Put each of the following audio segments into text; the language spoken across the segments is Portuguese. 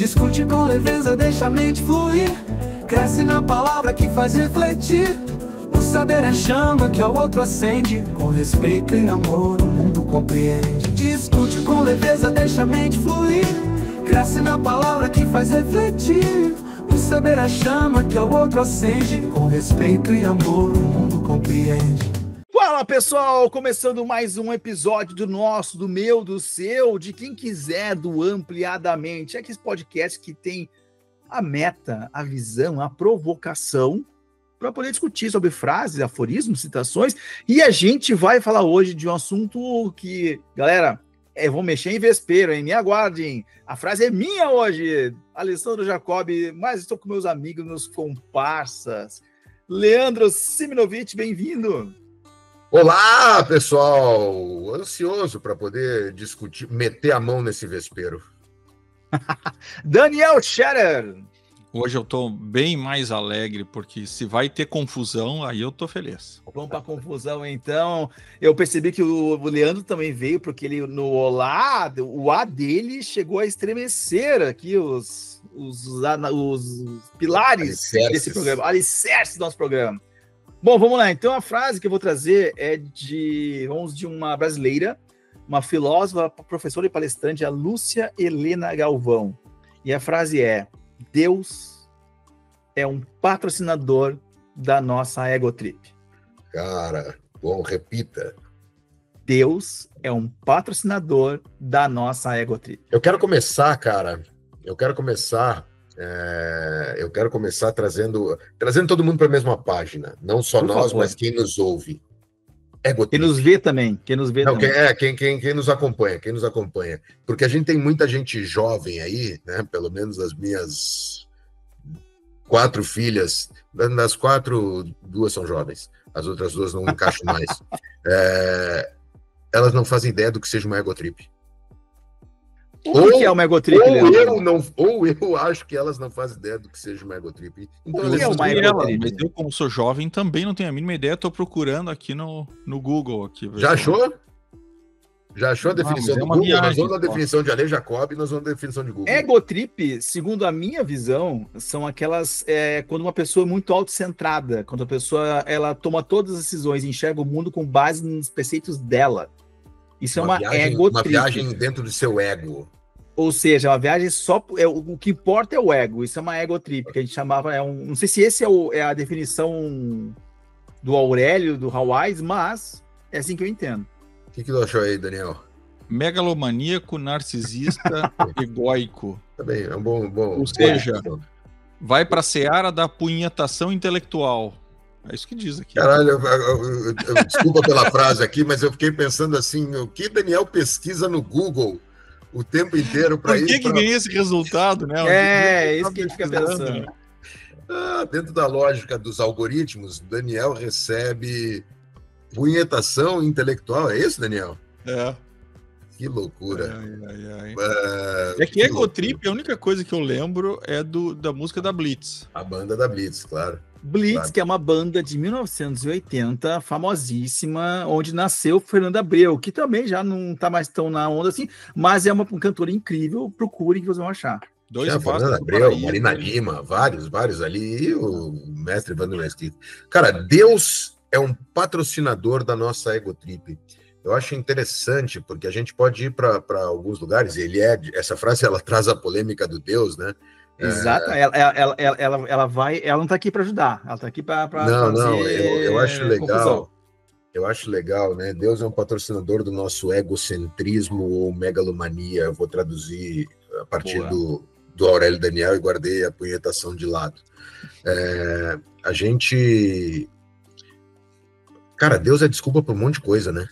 Discute com leveza, deixa a mente fluir. Cresce na palavra que faz refletir. O saber é chama que ao outro acende. Com respeito e amor o mundo compreende. Discute com leveza, deixa a mente fluir. Cresce na palavra que faz refletir. O saber é chama que ao outro acende. Com respeito e amor o mundo compreende. Fala pessoal, começando mais um episódio do nosso, do meu, do seu, de quem quiser, do Ampliadamente. É aquele podcast que tem a meta, a visão, a provocação para poder discutir sobre frases, aforismos, citações. E a gente vai falar hoje de um assunto que, galera, eu vou mexer em vespeiro, hein? Me aguardem. A frase é minha hoje, Alessandro Jacob, mas estou com meus amigos, meus comparsas. Leandro Siminovich, bem-vindo. Olá, pessoal! Ansioso para poder discutir, meter a mão nesse vespeiro. Daniel Scherer. Hoje eu tô bem mais alegre, porque se vai ter confusão, aí eu tô feliz. Vamos para confusão, então. Eu percebi que o Leandro também veio, porque ele no Olá, o A dele chegou a estremecer aqui, os pilares desse programa, alicerce do nosso programa. Bom, vamos lá. Então a frase que eu vou trazer é de uma brasileira, uma filósofa, professora e palestrante, a Lúcia Helena Galvão. E a frase é: Deus é um patrocinador da nossa egotrip. Cara, bom, repita. Deus é um patrocinador da nossa egotrip. Eu quero começar, cara. Eu quero começar trazendo todo mundo para a mesma página. Não só Por nós, favor. mas quem nos ouve. Egotrip. Quem nos vê também. Quem nos acompanha. Porque a gente tem muita gente jovem aí, né? Pelo menos as minhas 4 filhas. Das 4, 2 são jovens. As outras 2 não encaixam mais. Elas não fazem ideia do que seja uma egotrip. O que é uma egotrip, Leandro? Ou eu acho que elas não fazem ideia do que seja uma egotrip. Então, O que é uma egotrip? Mas eu, como sou jovem, também não tenho a mínima ideia. Estou procurando aqui no Google. Aqui, já achou? Já achou a definição do Google? Viagem, nós vamos na definição de Ale Jacob e nós vamos na definição de Google. Egotrip, segundo a minha visão, são aquelas quando uma pessoa é muito autocentrada, quando a pessoa ela toma todas as decisões, enxerga o mundo com base nos preceitos dela. Isso é uma egotrip. Uma viagem dentro do seu ego. Ou seja, uma viagem só... o que importa é o ego. Isso é uma egotrip, que a gente chamava... não sei se esse é a definição do Aurélio, do Hawais, mas é assim que eu entendo. O que tu achou aí, Daniel? Megalomaníaco, narcisista, egóico. Também, é um bom... Ou seja, vai para a seara da punhetação intelectual. É isso que diz aqui. Caralho, eu desculpa pela frase aqui, mas eu fiquei pensando assim, o que Daniel pesquisa no Google o tempo inteiro para ir... Por que ganha esse resultado, né? Isso que a gente fica pensando. Né? Dentro da lógica dos algoritmos, Daniel recebe punhetação intelectual. É isso, Daniel? É. Que loucura. É que egotrip, a única coisa que eu lembro é da música da Blitz. A banda da Blitz, claro. Blitz, claro. Que é uma banda de 1980, famosíssima, onde nasceu Fernando Abreu, que também já não tá mais tão na onda assim, mas é uma cantora incrível, procurem que vocês vão achar. Fernando Abreu, Marina Lima, vários ali, e o mestre Evandro Mesquita. Cara, Deus é um patrocinador da nossa egotrip. Eu acho interessante, porque a gente pode ir para alguns lugares, e essa frase ela traz a polêmica do Deus, né? Exato, ela não tá aqui para ajudar, ela tá aqui para eu acho legal. Confusão. Eu acho legal, né? Deus é um patrocinador do nosso egocentrismo ou megalomania. Eu vou traduzir a partir do Aurélio Daniel e guardei a punhetação de lado. A gente... Cara, Deus é desculpa para um monte de coisa, né?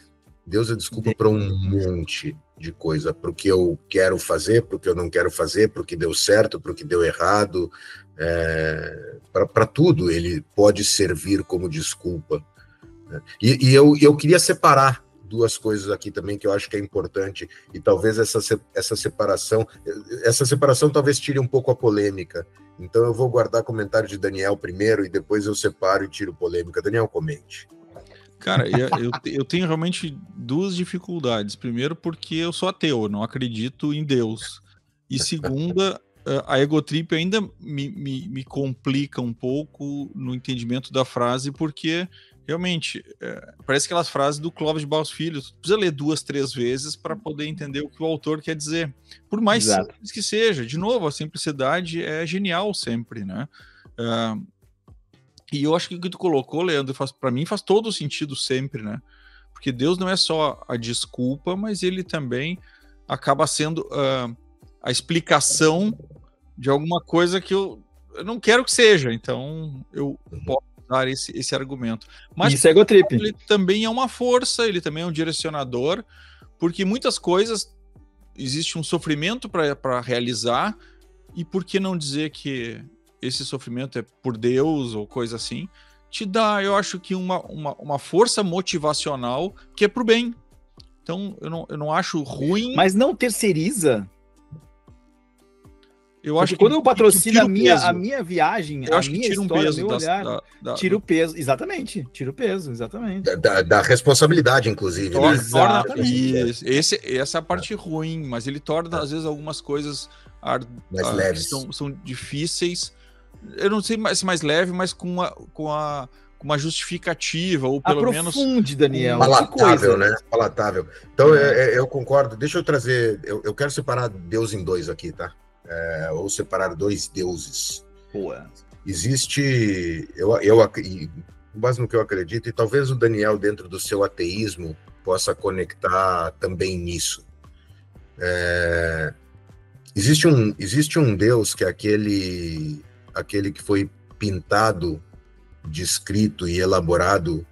Deus é desculpa para um monte de coisa, para o que eu quero fazer, para o que eu não quero fazer, para o que deu certo, para o que deu errado, para tudo ele pode servir como desculpa. E eu queria separar 2 coisas aqui também que eu acho que é importante, e talvez essa separação talvez tire um pouco a polêmica. Então eu vou guardar comentário de Daniel primeiro e depois eu separo e tiro polêmica. Daniel, comente. Cara, eu tenho realmente 2 dificuldades. Primeiro, porque eu sou ateu, não acredito em Deus. E segunda, a egotrip ainda me complica um pouco no entendimento da frase, porque realmente parece aquelas frases do Clóvis de Barros Filho. Tu precisa ler 2, 3 vezes para poder entender o que o autor quer dizer. Por mais simples que seja. De novo, a simplicidade é genial sempre, né? E eu acho que o que tu colocou, Leandro, para mim faz todo sentido sempre, né? Porque Deus não é só a desculpa, mas ele também acaba sendo a explicação de alguma coisa que eu não quero que seja. Então, eu posso dar esse argumento. Mas isso é egotrip. Ele também é uma força, ele também é um direcionador, porque muitas coisas existe um sofrimento para realizar, e por que não dizer que esse sofrimento é por Deus ou coisa assim? Te dá, eu acho que uma força motivacional que é pro bem. Então, eu não acho ruim. Mas não terceiriza. Eu acho que quando eu patrocino a minha viagem, eu a acho minha que tira história, um peso meu olhar, tira o peso, exatamente, tira o peso, exatamente. Da responsabilidade, inclusive. Né? Essa é a parte ruim, mas ele torna, às vezes, algumas coisas mais leves. São difíceis. Eu não sei se mais leve, mas com uma justificativa, ou pelo menos... Aprofunde, Daniel. Palatável, né? Palatável. Então, eu concordo. Deixa eu trazer... Eu quero separar Deus em 2 aqui, tá? Ou separar 2 deuses. Boa. Existe... Com base no que eu acredito, e talvez o Daniel, dentro do seu ateísmo, possa conectar também nisso. Existe um Deus que é aquele que foi pintado, descrito e elaborado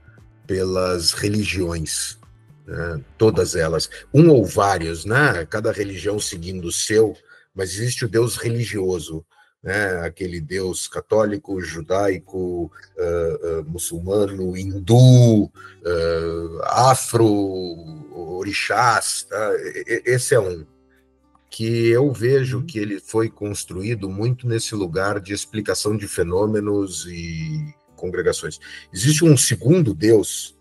pelas religiões, né? Todas elas, ou vários, né? Cada religião seguindo o seu, mas existe o Deus religioso, né? Aquele Deus católico, judaico, muçulmano, hindu, afro, orixás, tá? Esse é um que eu vejo que ele foi construído muito nesse lugar de explicação de fenômenos e congregações. Existe um segundo Deus,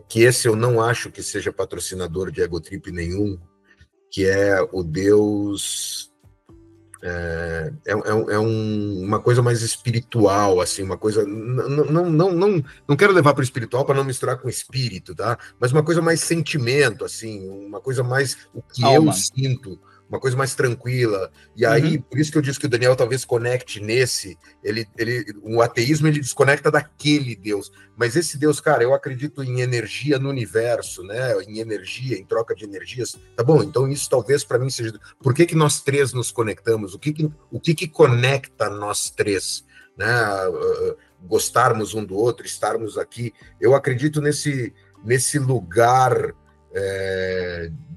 que esse eu não acho que seja patrocinador de egotrip nenhum, que é o Deus... uma coisa mais espiritual, assim, uma coisa... Não quero levar para o espiritual para não misturar com espírito, tá? Mas uma coisa mais sentimento, assim, uma coisa mais... O que eu sinto... Uma coisa mais tranquila. E aí, por isso que eu disse que o Daniel talvez conecte nesse. O ateísmo, ele desconecta daquele Deus. Mas esse Deus, cara, eu acredito em energia no universo, né? Em energia, em troca de energias. Tá bom, então isso talvez para mim seja... Por que nós três nos conectamos? O que conecta nós três? Né? Gostarmos um do outro, estarmos aqui. Eu acredito nesse lugar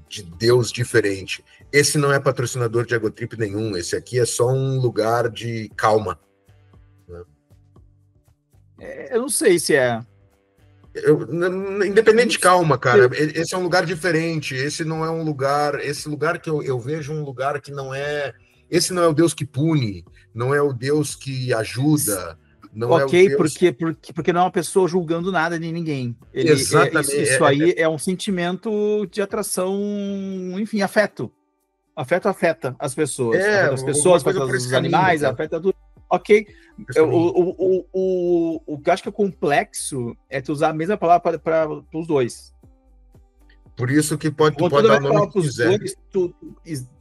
de Deus diferente. Esse não é patrocinador de egotrip nenhum, esse aqui é só um lugar de calma. Né? Eu não sei se é. Independente de calma, cara, esse é um lugar diferente, esse não é um lugar, esse lugar que eu vejo um lugar que não é, esse não é o Deus que pune, não é o Deus que ajuda, não é o Deus... porque não é uma pessoa julgando nada de ninguém. Exatamente. Isso aí é um sentimento de atração, enfim, afeto. Afeto afeta as pessoas. Afeta as pessoas, afeta os animais, afeta tudo. Ok. O que eu acho que é complexo é tu usar a mesma palavra para os dois. Por isso que tu pode dar o nome que tu quiser. Tu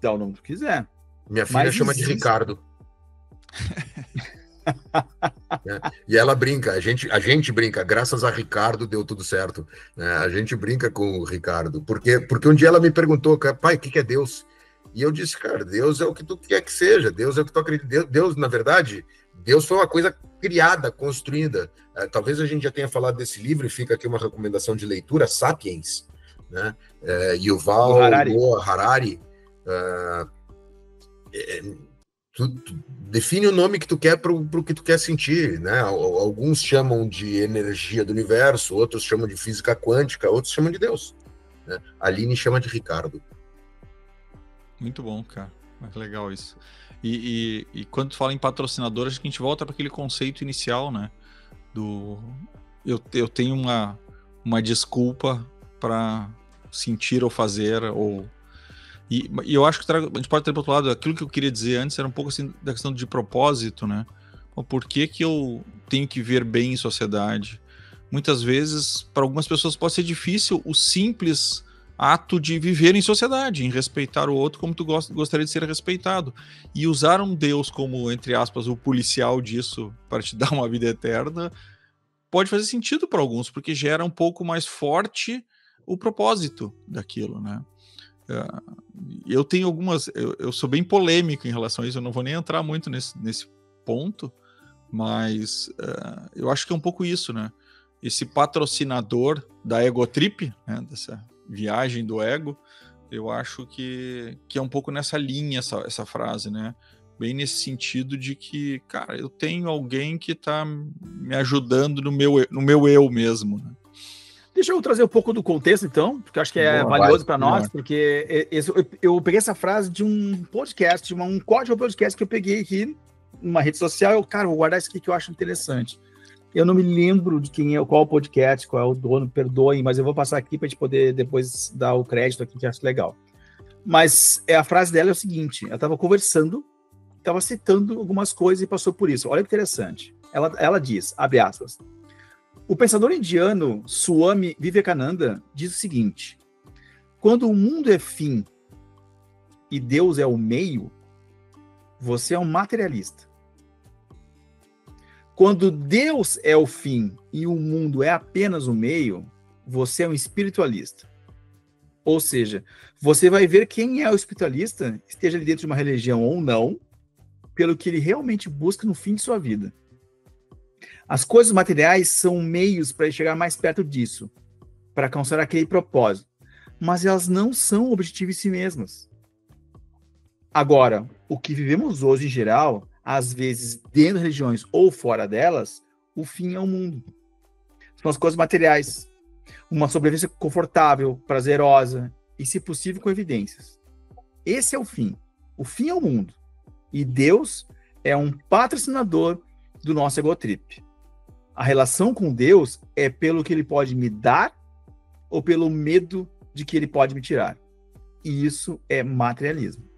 dá o nome que tu quiser. Minha filha chama de Ricardo. E ela brinca, a gente brinca, graças a Ricardo deu tudo certo. A gente brinca com o Ricardo. Porque um dia ela me perguntou, pai, o que é Deus? E eu disse, cara, Deus é o que tu quer que seja, Deus é o que tu acredita. Deus, na verdade, Deus foi uma coisa criada, construída. Talvez a gente já tenha falado desse livro, e fica aqui uma recomendação de leitura, Sapiens, né? Yuval Noah Harari. Tu define o nome que tu quer para o que tu quer sentir, né? Alguns chamam de energia do universo, outros chamam de física quântica, outros chamam de Deus. Né? A Aline chama de Ricardo. Muito bom, cara. Muito legal isso. E quando tu fala em patrocinador, acho que a gente volta para aquele conceito inicial, né? Eu tenho uma desculpa para sentir ou fazer, ou E eu acho que a gente pode ter para outro lado, aquilo que eu queria dizer antes era um pouco assim da questão de propósito, né? Por que eu tenho que ver bem em sociedade? Muitas vezes, para algumas pessoas pode ser difícil o simples ato de viver em sociedade, em respeitar o outro como tu gostaria de ser respeitado. E usar um Deus como, entre aspas, o policial disso para te dar uma vida eterna pode fazer sentido para alguns, porque gera um pouco mais forte o propósito daquilo, né? Eu tenho algumas... Eu sou bem polêmico em relação a isso, eu não vou nem entrar muito nesse ponto, mas eu acho que é um pouco isso, né? Esse patrocinador da Egotrip, né, dessa viagem do ego, eu acho que é um pouco nessa linha essa frase, né? Bem nesse sentido de que, cara, eu tenho alguém que está me ajudando no meu eu mesmo, né? Deixa eu trazer um pouco do contexto, então, porque eu acho que é valioso para nós, porque eu peguei essa frase de um podcast, um código podcast que eu peguei aqui numa rede social. Cara, vou guardar isso aqui que eu acho interessante. Eu não me lembro de qual podcast, qual é o dono, perdoem, mas eu vou passar aqui para a gente poder depois dar o crédito aqui, que eu acho legal. Mas a frase dela é o seguinte: ela estava conversando, estava citando algumas coisas e passou por isso. Olha que interessante. Ela diz, abre aspas, o pensador indiano Swami Vivekananda diz o seguinte: quando o mundo é fim e Deus é o meio, você é um materialista. Quando Deus é o fim e o mundo é apenas o meio, você é um espiritualista. Ou seja, você vai ver quem é o espiritualista, esteja ali dentro de uma religião ou não, pelo que ele realmente busca no fim de sua vida. As coisas materiais são meios para chegar mais perto disso, para alcançar aquele propósito, mas elas não são o objetivo em si mesmas. Agora, o que vivemos hoje em geral, às vezes dentro de religiões ou fora delas, o fim é o mundo. São as coisas materiais. Uma sobrevivência confortável, prazerosa e, se possível, com evidências. Esse é o fim. O fim é o mundo. E Deus é um patrocinador do nosso Egotrip. A relação com Deus é pelo que ele pode me dar ou pelo medo de que ele pode me tirar. E isso é materialismo.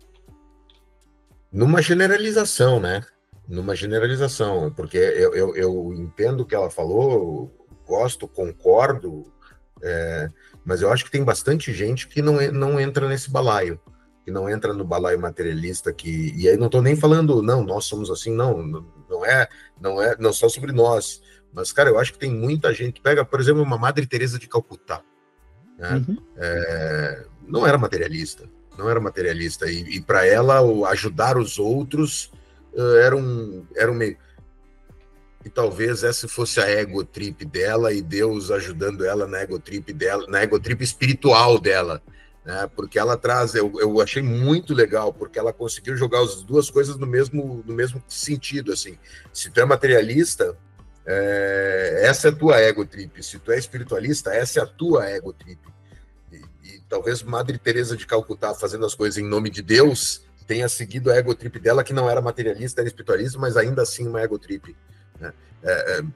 Numa generalização, né? Numa generalização, porque eu entendo o que ela falou, gosto, concordo, mas eu acho que tem bastante gente que não entra nesse balaio, que não entra no balaio materialista, e aí não estou nem falando, não, nós somos assim, não é só sobre nós, mas, cara, eu acho que tem muita gente que pega, por exemplo, uma Madre Teresa de Calcutá, né? Uhum. Não era materialista, e para ela ajudar os outros era um meio. E talvez essa fosse a ego trip dela e Deus ajudando ela na ego trip dela, na ego trip espiritual dela, né? Porque ela traz, eu achei muito legal, porque ela conseguiu jogar as duas coisas no mesmo sentido, assim. Se tu é materialista, essa é a tua ego trip. Se tu é espiritualista, essa é a tua ego trip. E talvez Madre Teresa de Calcutá, fazendo as coisas em nome de Deus, tenha seguido a ego trip dela, que não era materialista, era espiritualista, mas ainda assim uma ego trip, né?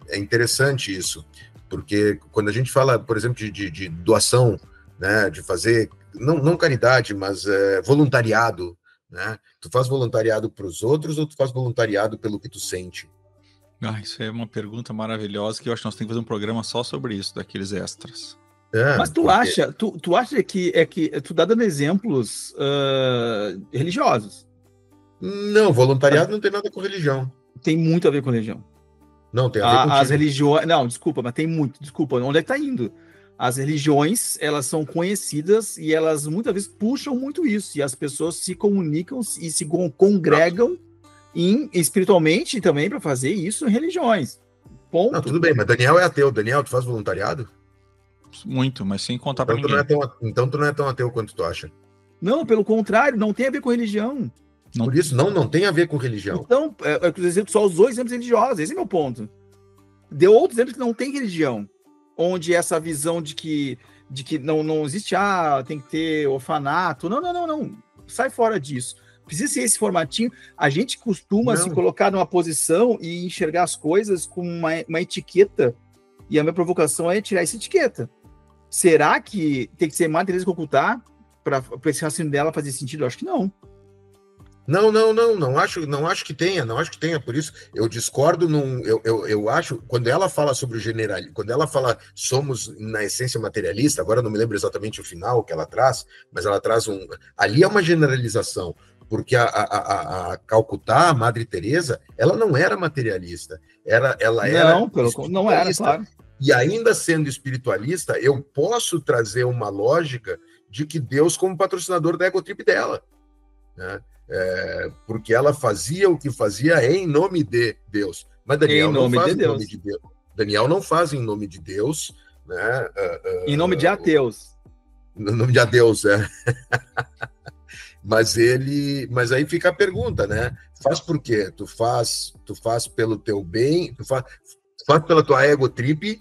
É interessante isso, porque quando a gente fala, por exemplo, de doação, né, de fazer, não caridade, mas voluntariado, né? Tu faz voluntariado para os outros ou tu faz voluntariado pelo que tu sente? Isso é uma pergunta maravilhosa, que eu acho que nós temos que fazer um programa só sobre isso, daqueles extras. Mas tu acha que tu tá dando exemplos religiosos? Não, voluntariado não tem nada com religião. Tem muito a ver com religião. Não, tem a ver com as religiões. Não, desculpa, mas tem muito. Desculpa, onde é que tá indo? As religiões, elas são conhecidas e elas muitas vezes puxam muito isso. E as pessoas se comunicam e se congregam espiritualmente também para fazer isso em religiões. Ponto. Não, tudo bem, mas Daniel é ateu. Daniel, tu faz voluntariado? Muito, mas sem contar para ninguém. Então tu não é tão ateu quanto tu acha. Não, pelo contrário, não tem a ver com religião. Por isso, não tem a ver com religião. Então, só usou exemplos religiosos, esse é meu ponto. Deu outros exemplos que não tem religião, onde essa visão de que não existe, tem que ter orfanato. Não. Sai fora disso. Precisa ser esse formatinho. A gente costuma se colocar numa posição e enxergar as coisas com uma etiqueta, e a minha provocação é tirar essa etiqueta. Será que tem que ser materialista com ocultar? esse raciocínio dela fazer sentido? Eu acho que não. Não acho que tenha, por isso eu discordo, eu acho, quando ela fala sobre o generalismo, quando ela fala somos na essência materialista, agora eu não me lembro exatamente o final que ela traz, mas ela traz ali é uma generalização, porque a Calcutá, a Madre Teresa, ela não era materialista, ela era não era, claro. E ainda sendo espiritualista, eu posso trazer uma lógica de que Deus como patrocinador da egotrip dela, né? Porque ela fazia o que fazia em nome de Deus. Mas Daniel não faz em nome de Deus. Daniel não faz em nome de Deus, né? Em nome de ateus. Em nome de ateus, Mas aí fica a pergunta, né? Faz por quê? Tu faz pelo teu bem, tu faz pela tua ego-trip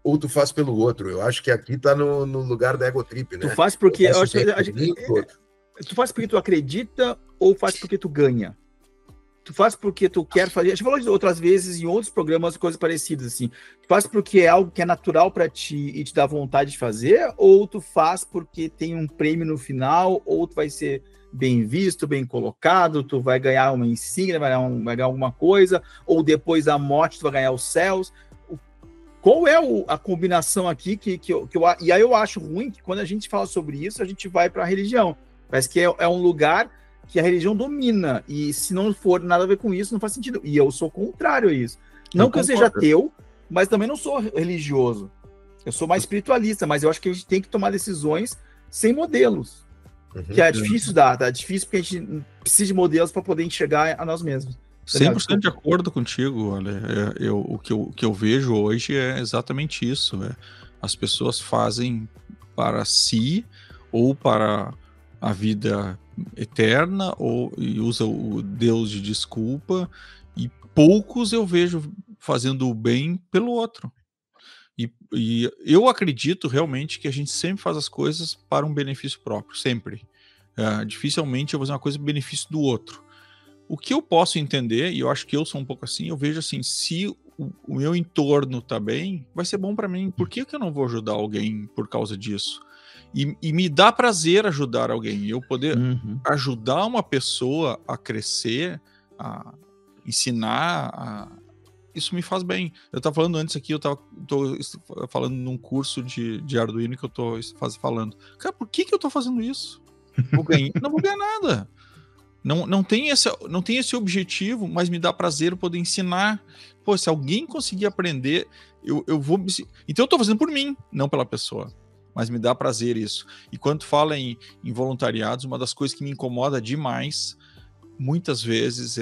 ou tu faz pelo outro? Eu acho que aqui tá no lugar da ego-trip, né? Tu faz porque tu faz porque tu acredita ou faz porque tu ganha? Tu faz porque tu quer fazer. A gente falou de outras vezes em outros programas, coisas parecidas assim. Tu faz porque é algo que é natural para ti e te dá vontade de fazer, ou tu faz porque tem um prêmio no final, ou tu vai ser bem visto, bem colocado, tu vai ganhar uma insígnia, vai ganhar alguma coisa, ou depois da morte tu vai ganhar os céus. Qual é a combinação aqui e aí eu acho ruim que quando a gente fala sobre isso, a gente vai para a religião. Parece que é um lugar que a religião domina, e se não for nada a ver com isso, não faz sentido. E eu sou contrário a isso. Não que eu seja ateu, mas também não sou religioso. Eu sou mais espiritualista, mas eu acho que a gente tem que tomar decisões sem modelos. Que é difícil é difícil porque a gente precisa de modelos para poder enxergar a nós mesmos. 100% de acordo contigo, olha. O que eu vejo hoje é exatamente isso. As pessoas fazem para si ou para a vida eterna e usa o Deus de desculpa, e poucos eu vejo fazendo o bem pelo outro. E eu acredito realmente que a gente sempre faz as coisas para um benefício próprio, sempre. Dificilmente eu vou fazer uma coisa em benefício do outro. O que eu posso entender, e eu acho que eu sou um pouco assim, eu vejo assim, se o meu entorno tá bem, vai ser bom para mim. Por que eu não vou ajudar alguém por causa disso? E me dá prazer ajudar alguém. Eu poder ajudar uma pessoa a crescer, a ensinar, isso me faz bem. Eu estava falando antes aqui, tô falando num curso de Arduino que eu tô falando. Cara, por que eu tô fazendo isso? Não vou ganhar nada. Não tem esse objetivo, mas me dá prazer poder ensinar. Pô, se alguém conseguir aprender, eu vou... Então eu tô fazendo por mim, não pela pessoa. Mas me dá prazer isso. E quando fala em voluntariados, uma das coisas que me incomoda demais, muitas vezes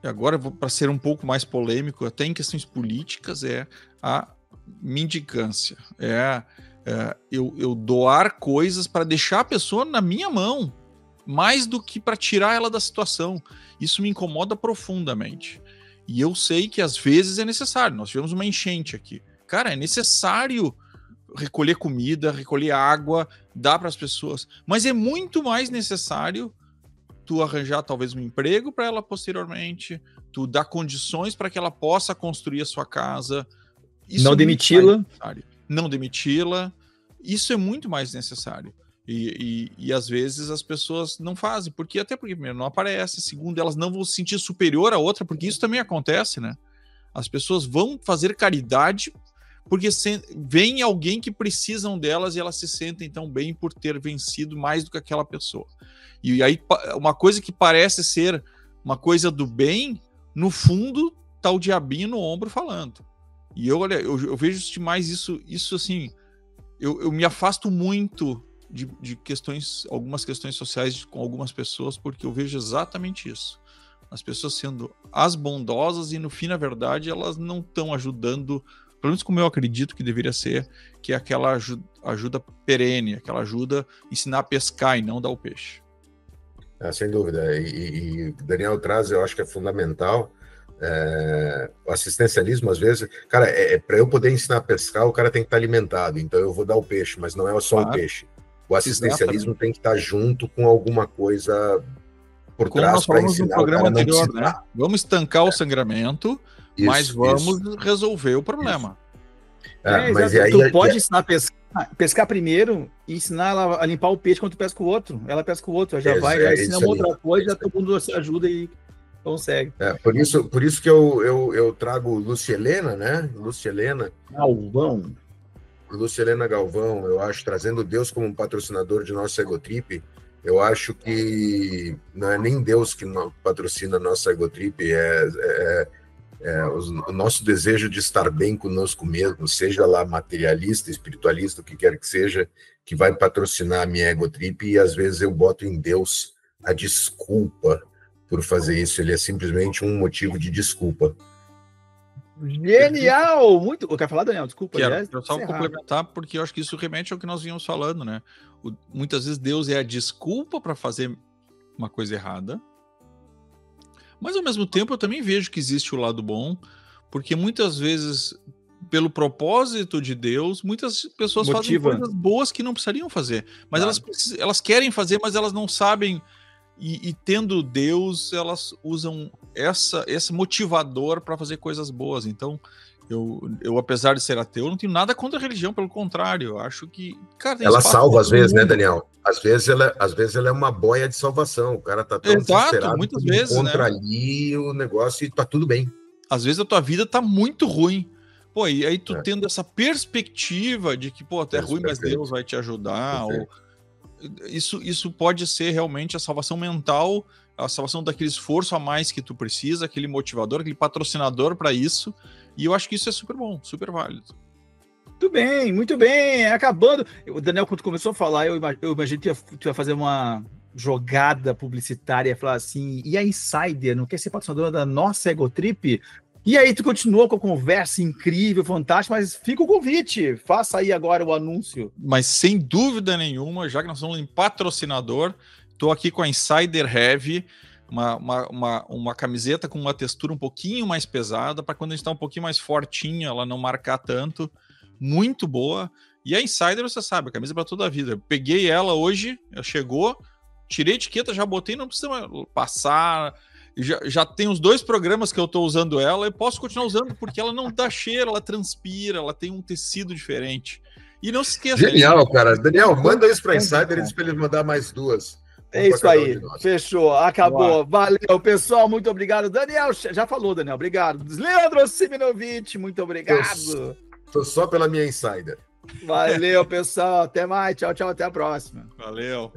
agora para ser um pouco mais polêmico, até em questões políticas, é a mendicância. Eu doar coisas para deixar a pessoa na minha mão, mais do que para tirar ela da situação. Isso me incomoda profundamente. E eu sei que às vezes é necessário. Nós tivemos uma enchente aqui. Cara, é necessário recolher comida, recolher água, dar para as pessoas. Mas é muito mais necessário tu arranjar talvez um emprego para ela posteriormente, tu dar condições para que ela possa construir a sua casa. Isso não demiti-la. Não demiti-la. Isso é muito mais necessário. E às vezes as pessoas não fazem. Até porque, primeiro, não aparece. Segundo, elas não vão se sentir superior a outra, porque isso também acontece, né? As pessoas vão fazer caridade porque vem alguém que precisam delas e elas se sentem tão bem por ter vencido mais do que aquela pessoa. E aí, uma coisa que parece ser uma coisa do bem, no fundo, tá o diabinho no ombro falando. E eu vejo mais isso assim, eu me afasto muito de questões, algumas questões sociais com algumas pessoas, porque eu vejo exatamente isso. As pessoas sendo as bondosas e, no fim, na verdade, elas não estão ajudando, pelo menos como eu acredito que deveria ser, que é aquela ajuda perene, aquela ajuda ensinar a pescar e não dar o peixe. Sem dúvida. E Daniel traz, eu acho que é fundamental, o assistencialismo, às vezes, cara, para eu poder ensinar a pescar, o cara tem que estar alimentado, então eu vou dar o peixe, mas não é só o peixe. O assistencialismo tem que estar junto com alguma coisa por trás para ensinar no programa anterior, né? Vamos estancar o sangramento, mas vamos resolver o problema. Mas exato. aí, Tu pode ensinar a pescar primeiro e ensinar ela a limpar o peixe quando tu pesca o outro. Ela pesca o outro, já ensina uma outra coisa, todo mundo se ajuda e consegue. Por isso que eu trago Lúcia Helena, né? Lúcia Helena Galvão, eu acho, trazendo Deus como um patrocinador de nossa Egotrip. Eu acho que não é nem Deus que patrocina a nossa Egotrip, o nosso desejo de estar bem conosco mesmo, seja lá materialista, espiritualista, o que quer que seja, que vai patrocinar a minha Egotrip, e às vezes eu boto em Deus a desculpa por fazer isso. Ele é simplesmente um motivo de desculpa. Genial! Muito. Eu quero falar, Daniel, desculpa. Quero só complementar, porque eu acho que isso remete ao que nós vínhamos falando, né? Muitas vezes Deus é a desculpa para fazer uma coisa errada, mas ao mesmo tempo eu também vejo que existe o lado bom, porque muitas vezes, pelo propósito de Deus, muitas pessoas fazem coisas boas que não precisariam fazer, mas elas querem fazer, mas elas não sabem. E tendo Deus, elas usam esse motivador para fazer coisas boas. Então, eu, apesar de ser ateu, não tenho nada contra a religião, pelo contrário, eu acho que... Cara, ela salva às vezes, né, Daniel? Às vezes ela é uma boia de salvação, o cara tá tão desesperado, muitas vezes, encontra ali o negócio e tá tudo bem. Às vezes a tua vida tá muito ruim. Pô, e aí tu tendo essa perspectiva de que, pô, até é ruim, mas Deus vai te ajudar, ou... Isso pode ser realmente a salvação mental, a salvação daquele esforço a mais que tu precisa, aquele motivador, aquele patrocinador para isso, e eu acho que isso é super bom, super válido. Muito bem, acabando. O Daniel, quando começou a falar, eu imaginei que tu ia fazer uma jogada publicitária, falar assim, e a Insider não quer ser patrocinadora da nossa Egotrip? E aí tu continuou com a conversa incrível, fantástica, mas fica o convite, faça aí agora o anúncio. Mas sem dúvida nenhuma, já que nós somos um patrocinador, estou aqui com a Insider Heavy, uma camiseta com uma textura um pouquinho mais pesada, para quando a gente está um pouquinho mais fortinho, ela não marcar tanto, muito boa. E a Insider, você sabe, a camisa para toda a vida. Eu peguei ela hoje, ela chegou, tirei a etiqueta, já botei, não precisa passar... Já tem os 2 programas que eu estou usando ela, eu posso continuar usando porque ela não dá cheiro, ela transpira, ela tem um tecido diferente. E não se esqueça... Genial, cara. Daniel, manda isso para a Insider e diz para eles mandar mais 2. É isso aí, fechou, acabou. Valeu, pessoal, muito obrigado. Daniel, já falou, Daniel, obrigado. Leandro Siminovich, muito obrigado. Tô só pela minha Insider. Valeu, pessoal, até mais, tchau, até a próxima. Valeu.